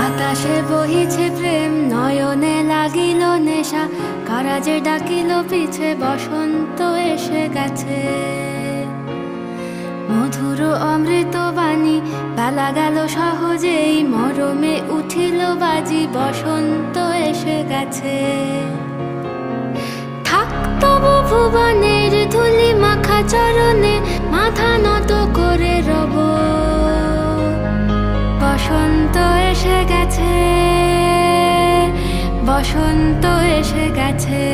বাতাসে বহিছে প্রেম, নয়নে লাগিল নেশা, কারাজে ডাকিল পিছে, বসন্ত এসে গেছে। মধুর অমৃত বাণী, বেলা গেল সহজেই, মরমে উঠিল বাজি, বসন্ত এসে গেছে। থাক তবু ভুবনের ধুলি মাখা চরণে, মাথা নত করে রব। বসন্ত এসে গেছে, বসন্ত এসে গেছে।